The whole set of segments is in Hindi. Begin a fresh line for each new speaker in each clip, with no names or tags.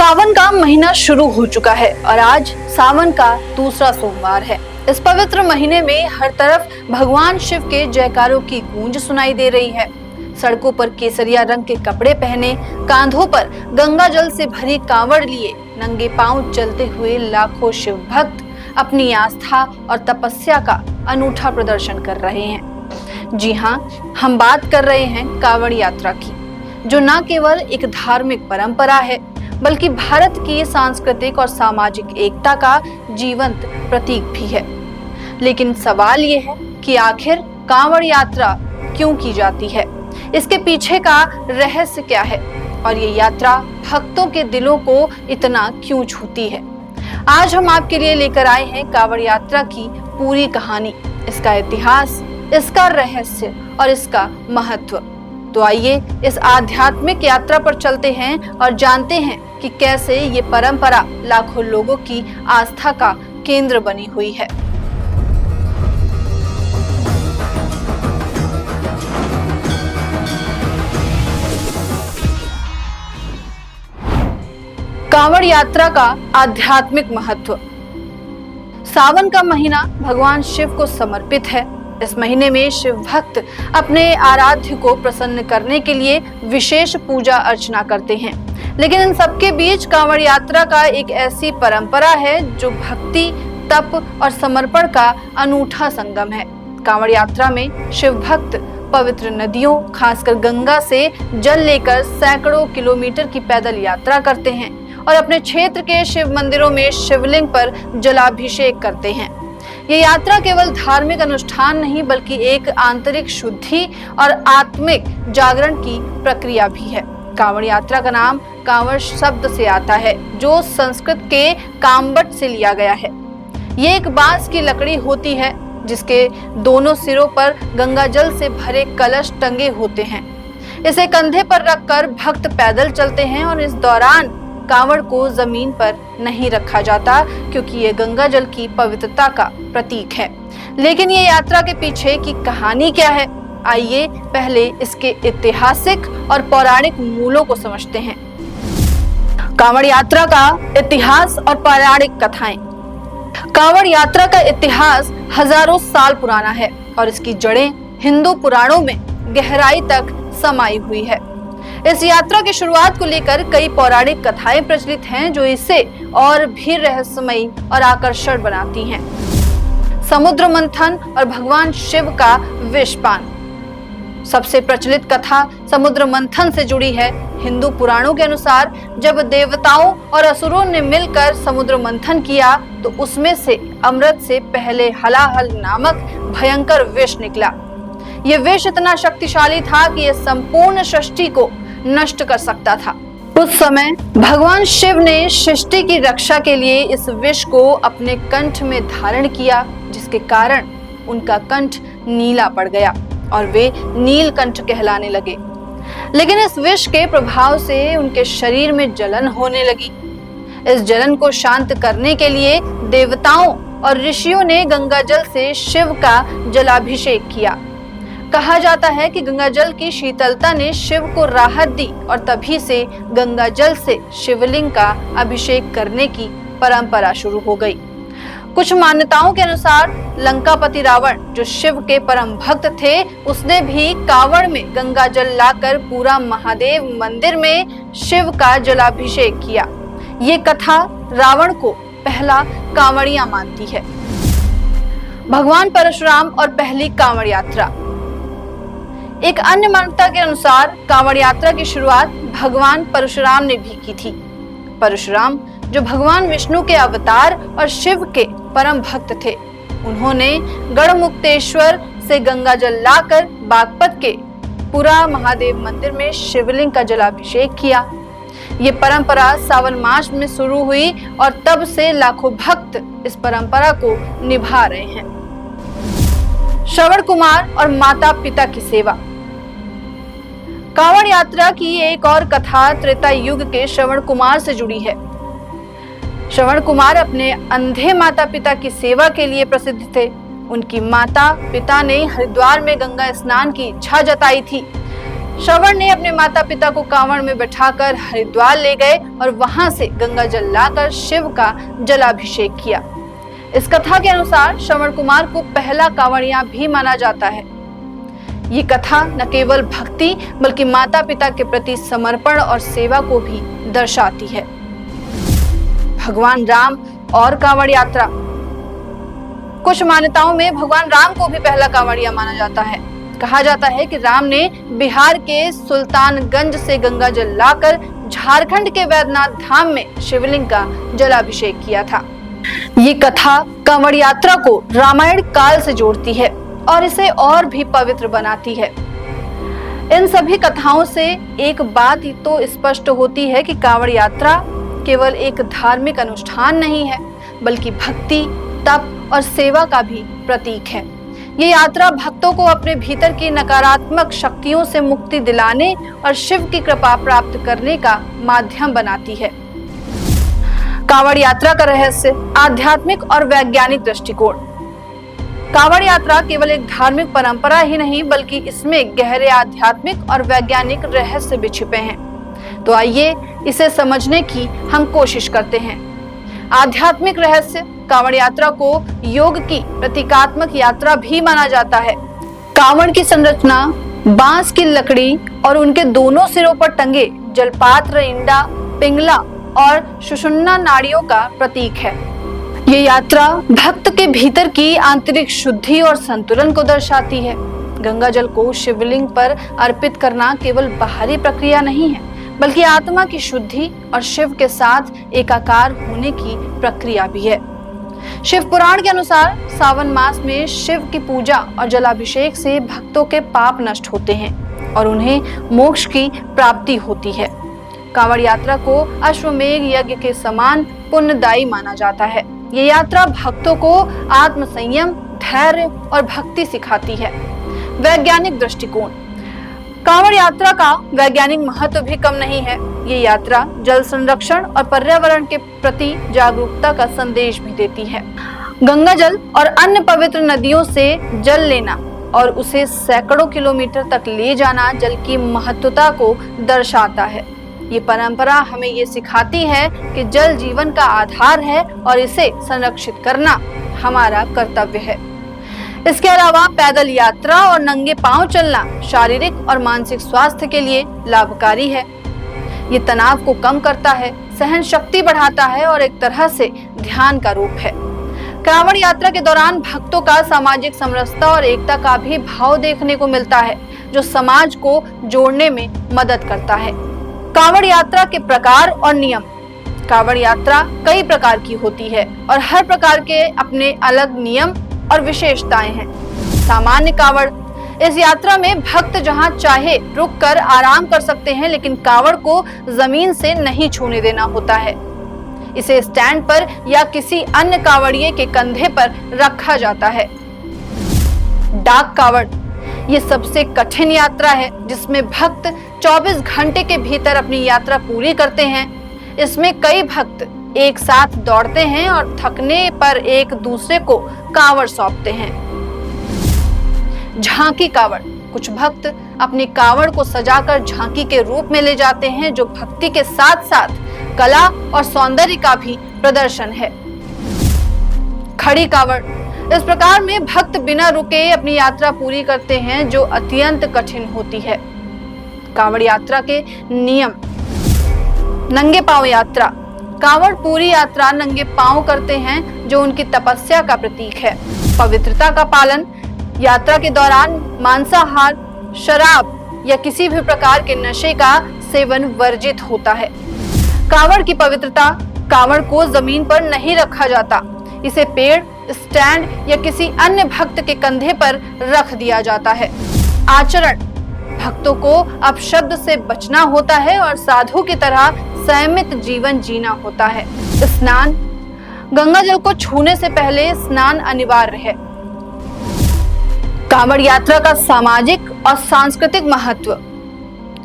सावन का महीना शुरू हो चुका है और आज सावन का दूसरा सोमवार है। इस पवित्र महीने में हर तरफ भगवान शिव के जयकारों की गूंज सुनाई दे रही है। सड़कों पर केसरिया रंग के कपड़े पहने, कांधों पर गंगा जल से भरी कांवड़ लिए नंगे पांव चलते हुए लाखों शिव भक्त अपनी आस्था और तपस्या का अनूठा प्रदर्शन कर रहे हैं। जी हाँ, हम बात कर रहे हैं कांवड़ यात्रा की, जो न केवल एक धार्मिक परंपरा है बल्कि भारत की सांस्कृतिक और सामाजिक एकता का जीवंत प्रतीक भी है। लेकिन सवाल ये है कि आखिर कांवड़ यात्रा क्यों की जाती है, इसके पीछे का रहस्य क्या है और ये यात्रा भक्तों के दिलों को इतना क्यों छूती है। आज हम आपके लिए लेकर आए हैं कांवड़ यात्रा की पूरी कहानी, इसका इतिहास, इसका रहस्य और इसका महत्व। तो आइए इस आध्यात्मिक यात्रा पर चलते हैं और जानते हैं कि कैसे ये परंपरा लाखों लोगों की आस्था का केंद्र बनी हुई है। कांवड़ यात्रा का आध्यात्मिक महत्व। सावन का महीना भगवान शिव को समर्पित है। इस महीने में शिव भक्त अपने आराध्य को प्रसन्न करने के लिए विशेष पूजा अर्चना करते हैं। लेकिन इन सबके बीच कांवड़ यात्रा का एक ऐसी परंपरा है जो भक्ति, तप और समर्पण का अनूठा संगम है। कांवड़ यात्रा में शिव भक्त पवित्र नदियों, खासकर गंगा से जल लेकर सैकड़ों किलोमीटर की पैदल यात्रा करते हैं और अपने क्षेत्र के शिव मंदिरों में शिवलिंग पर जलाभिषेक करते हैं। ये यात्रा केवल धार्मिक अनुष्ठान नहीं बल्कि एक आंतरिक शुद्धि और आत्मिक जागरण की प्रक्रिया भी है। कांवड़ यात्रा का नाम कांवड़ शब्द से आता है, जो संस्कृत के काम्बट से लिया गया है। ये एक बांस की लकड़ी होती है जिसके दोनों सिरों पर गंगा जल से भरे कलश टंगे होते हैं। इसे कंधे पर रखकर भक्त पैदल चलते हैं और इस दौरान कांवड़ को जमीन पर नहीं रखा जाता, क्योंकि ये गंगा जल की पवित्रता का प्रतीक है। लेकिन ये यात्रा के पीछे की कहानी क्या है, आइए पहले इसके ऐतिहासिक और पौराणिक मूलों को समझते हैं। कांवड़ यात्रा का इतिहास और पौराणिक कथाएं। कांवड़ यात्रा का इतिहास हजारों साल पुराना है और इसकी जड़ें हिंदू पुराणों में गहराई तक समाई हुई है। इस यात्रा की शुरुआत को लेकर कई पौराणिक कथाएं प्रचलित हैं जो इसे और भी रहस्यमयी और आकर्षण बनाती हैं। समुद्र मंथन और भगवान शिव का विषपान। सबसे प्रचलित कथा समुद्र मंथन से जुड़ी है। हिंदू पुराणों के अनुसार जब देवताओं और असुरों ने मिलकर समुद्र मंथन किया तो उसमें से अमृत से पहले हलाहल नामक भयंकर विष निकला। यह विष इतना शक्तिशाली था कि यह संपूर्ण सृष्टि को नष्ट कर सकता था। उस समय भगवान शिव ने सृष्टि की रक्षा के लिए इस विष को अपने कंठ में धारण किया, जिसके कारण उनका कंठ नीला पड़ गया और वे नीलकंठ कहलाने लगे। लेकिन इस विष के प्रभाव से उनके शरीर में जलन होने लगी। इस जलन को शांत करने के लिए देवताओं और ऋषियों ने गंगा जल से शिव का जलाभिषेक किया। कहा जाता है कि गंगा जल की शीतलता ने शिव को राहत दी और तभी से गंगा जल से शिवलिंग का अभिषेक करने की परंपरा शुरू हो गई। कुछ मान्यताओं के अनुसार लंकापति रावण, जो शिव के परम भक्त थे, उसने भी कांवड़ में गंगा जल लाकर पूरा महादेव मंदिर में शिव का जलाभिषेक किया। ये कथा रावण को पहला कांवड़िया मानती है। भगवान परशुराम और पहली कांवड़ यात्रा। एक अन्य मान्यता के अनुसार कांवड़ यात्रा की शुरुआत भगवान परशुराम ने भी की थी। परशुराम, जो भगवान विष्णु के अवतार और शिव के परम भक्त थे, उन्होंने गढ़मुक्तेश्वर से गंगा जल लाकर बागपत के पूरा महादेव मंदिर में शिवलिंग का जलाभिषेक किया। ये परंपरा सावन मास में शुरू हुई और तब से लाखों भक्त इस परंपरा को निभा रहे हैं। श्रवण कुमार और माता पिता की सेवा। कांवड़ यात्रा की एक और कथा त्रेता युग के श्रवण कुमार से जुड़ी है। श्रवण कुमार अपने अंधे माता पिता की सेवा के लिए प्रसिद्ध थे। उनकी माता पिता ने हरिद्वार में गंगा स्नान की इच्छा जताई थी। श्रवण ने अपने माता पिता को कांवड़ में बैठाकर हरिद्वार ले गए और वहां से गंगा जल लाकर शिव का जलाभिषेक किया। इस कथा के अनुसार श्रवण कुमार को पहला कांवड़िया भी माना जाता है। ये कथा न केवल भक्ति बल्कि माता पिता के प्रति समर्पण और सेवा को भी दर्शाती है। भगवान राम और कांवड़ यात्रा। कुछ मान्यताओं में भगवान राम को भी पहला कांवड़िया माना जाता है। कहा जाता है कि राम ने बिहार के सुल्तानगंज से गंगा जल लाकर झारखंड के वैद्यनाथ धाम में शिवलिंग का जलाभिषेक किया था। ये कथा कांवड़ यात्रा को रामायण काल से जोड़ती है और इसे और भी पवित्र बनाती है। इन सभी कथाओं से एक बात तो स्पष्ट होती है कि कांवड़ यात्रा केवल एक धार्मिक अनुष्ठान नहीं है, बल्कि भक्ति, तप और सेवा का भी प्रतीक है। ये यात्रा भक्तों को अपने भीतर की नकारात्मक शक्तियों से मुक्ति दिलाने और शिव की कृपा प्राप्त करने का माध्यम बनाती है। कांवड़ यात्रा का रहस्य, आध्यात्मिक और वैज्ञानिक दृष्टिकोण। कांवड़ यात्रा केवल एक धार्मिक परंपरा ही नहीं, बल्कि इसमें गहरे आध्यात्मिक और वैज्ञानिक रहस्य भी छिपे हैं। तो आइए इसे समझने की हम कोशिश करते हैं। आध्यात्मिक रहस्य। कांवड़ यात्रा को योग की प्रतीकात्मक यात्रा भी माना जाता है। कांवड़ की संरचना बांस की लकड़ी और उनके दोनों सिरों पर टंगे जलपात्र, इंडा, पिंगला और सुषुम्ना नाड़ियों का प्रतीक है। ये यात्रा भक्त के भीतर की आंतरिक शुद्धि और संतुलन को दर्शाती है। गंगा जल को शिवलिंग पर अर्पित करना केवल बाहरी प्रक्रिया नहीं है, बल्कि आत्मा की शुद्धि और शिव के साथ एकाकार होने की प्रक्रिया भी है। शिव पुराण के अनुसार सावन मास में शिव की पूजा और जलाभिषेक से भक्तों के पाप नष्ट होते हैं और उन्हें मोक्ष की प्राप्ति होती है। कांवड़ यात्रा को अश्वमेध यज्ञ के समान पुण्यदायी माना जाता है। ये यात्रा भक्तों को आत्म संयम, धैर्य और भक्ति सिखाती है। वैज्ञानिक दृष्टिकोण। कांवड़ यात्रा का वैज्ञानिक महत्व भी कम नहीं है। ये यात्रा जल संरक्षण और पर्यावरण के प्रति जागरूकता का संदेश भी देती है। गंगा जल और अन्य पवित्र नदियों से जल लेना और उसे सैकड़ों किलोमीटर तक ले जाना जल की महत्वता को दर्शाता है। ये परंपरा हमें ये सिखाती है कि जल जीवन का आधार है और इसे संरक्षित करना हमारा कर्तव्य है। इसके अलावा पैदल यात्रा और नंगे पांव चलना शारीरिक और मानसिक स्वास्थ्य के लिए लाभकारी है। ये तनाव को कम करता है, सहन शक्ति बढ़ाता है और एक तरह से ध्यान का रूप है। कांवड़ यात्रा के दौरान भक्तों का सामाजिक समरसता और एकता का भी भाव देखने को मिलता है, जो समाज को जोड़ने में मदद करता है। कांवड़ यात्रा के प्रकार और नियम। कांवड़ यात्रा कई प्रकार की होती है और हर प्रकार के अपने अलग नियम और विशेषताएं हैं। सामान्य कांवड़। इस यात्रा में भक्त जहां चाहे रुककर आराम कर सकते हैं, लेकिन कांवड़ को जमीन से नहीं छूने देना होता है। इसे स्टैंड पर या किसी अन्य कांवड़िए के कंधे पर रखा जाता है। डाक कांवड़। ये सबसे कठिन यात्रा है, जिसमें भक्त 24 घंटे के भीतर अपनी यात्रा पूरी करते हैं। इसमें कई भक्त एक साथ दौड़ते हैं और थकने पर एक दूसरे को कांवड़ सौंपते हैं। झांकी कांवड़। कुछ भक्त अपनी कांवड़ को सजाकर झांकी के रूप में ले जाते हैं, जो भक्ति के साथ साथ कला और सौंदर्य का भी प्रदर्शन है। खड़ी कांवड़। इस प्रकार में भक्त बिना रुके अपनी यात्रा पूरी करते हैं, जो अत्यंत कठिन होती है। कांवड़ यात्रा के नियम। नंगे पांव यात्रा। कांवड़ पूरी यात्रा नंगे पांव करते हैं, जो उनकी तपस्या का प्रतीक है। पवित्रता का पालन। यात्रा के दौरान मांसाहार, शराब या किसी भी प्रकार के नशे का सेवन वर्जित होता है। कांवड़ की पवित्रता। कांवड़ को जमीन पर नहीं रखा जाता, इसे पेड़, स्टैंड या किसी अन्य भक्त के कंधे पर रख दिया जाता है। आचरण। भक्तों को अपशब्द से बचना होता है और साधु की तरह संयमित जीवन जीना होता है। स्नान। गंगा जल को छूने से पहले स्नान अनिवार्य है। कांवड़ यात्रा का सामाजिक और सांस्कृतिक महत्व।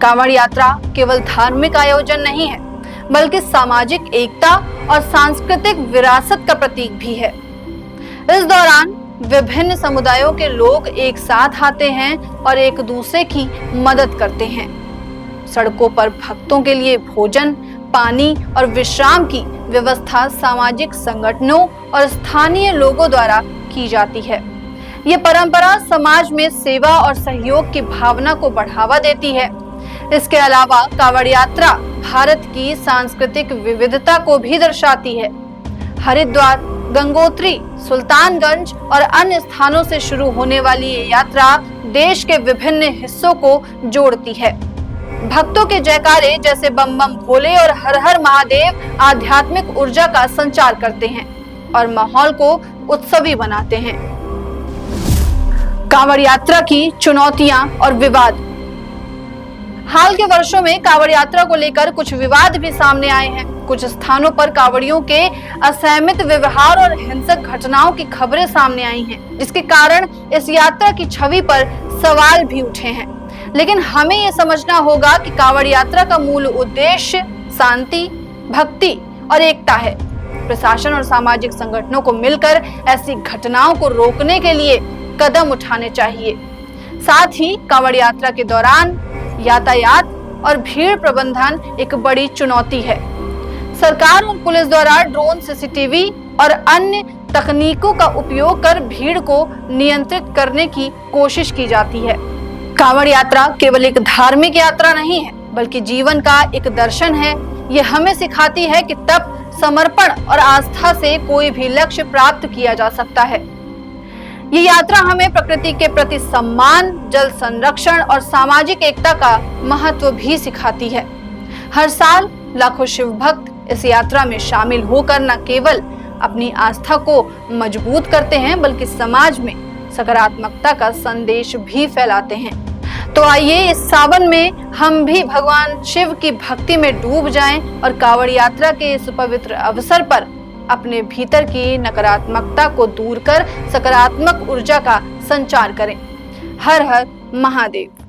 कांवड़ यात्रा केवल धार्मिक आयोजन नहीं है, बल्कि सामाजिक एकता और सांस्कृतिक विरासत का प्रतीक भी है। इस दौरान विभिन्न समुदायों के लोग एक साथ आते हैं और एक दूसरे की मदद करते हैं। सड़कों पर भक्तों के लिए भोजन, पानी और विश्राम की व्यवस्था सामाजिक संगठनों और स्थानीय लोगों द्वारा की जाती है। ये परंपरा समाज में सेवा और सहयोग की भावना को बढ़ावा देती है। इसके अलावा कांवड़ यात्रा भारत की सांस्कृतिक विविधता को भी दर्शाती है। हरिद्वार, गंगोत्री, सुल्तानगंज और अन्य स्थानों से शुरू होने वाली ये यात्रा देश के विभिन्न हिस्सों को जोड़ती है। भक्तों के जयकारे जैसे बम बम भोले और हर हर महादेव आध्यात्मिक ऊर्जा का संचार करते हैं और माहौल को उत्सवी बनाते हैं। कांवड़ यात्रा की चुनौतियां और विवाद। हाल के वर्षों में कांवड़ यात्रा को लेकर कुछ विवाद भी सामने आए हैं। कुछ स्थानों पर कांवड़ियों के असहमित व्यवहार और हिंसक घटनाओं की खबरें सामने आई हैं, जिसके कारण इस यात्रा की छवि पर सवाल भी उठे हैं। लेकिन हमें यह समझना होगा कि कांवड़ यात्रा का मूल उद्देश्य शांति, भक्ति और एकता है। प्रशासन और सामाजिक संगठनों को मिलकर ऐसी घटनाओं को रोकने के लिए कदम उठाने चाहिए। साथ ही कांवड़ यात्रा के दौरान यातायात और भीड़ प्रबंधन एक बड़ी चुनौती है। सरकार और पुलिस द्वारा ड्रोन, सीसीटीवी और अन्य तकनीकों का उपयोग कर भीड़ को नियंत्रित करने की कोशिश की जाती है। कांवड़ यात्रा केवल एक धार्मिक यात्रा नहीं है, बल्कि जीवन का एक दर्शन है। यह हमें सिखाती है कि तप, समर्पण और आस्था से कोई भी लक्ष्य प्राप्त किया जा सकता है। ये यात्रा हमें प्रकृति के प्रति सम्मान, जल संरक्षण और सामाजिक एकता का महत्व भी सिखाती है। हर साल लाखों शिव भक्त इस यात्रा में शामिल होकर न केवल अपनी आस्था को मजबूत करते हैं, बल्कि समाज में सकारात्मकता का संदेश भी फैलाते हैं। तो आइए इस सावन में हम भी भगवान शिव की भक्ति में डूब जाएं और कांवड़ यात्रा के इस पवित्र अवसर पर अपने भीतर की नकारात्मकता को दूर कर सकारात्मक ऊर्जा का संचार करें। हर हर महादेव।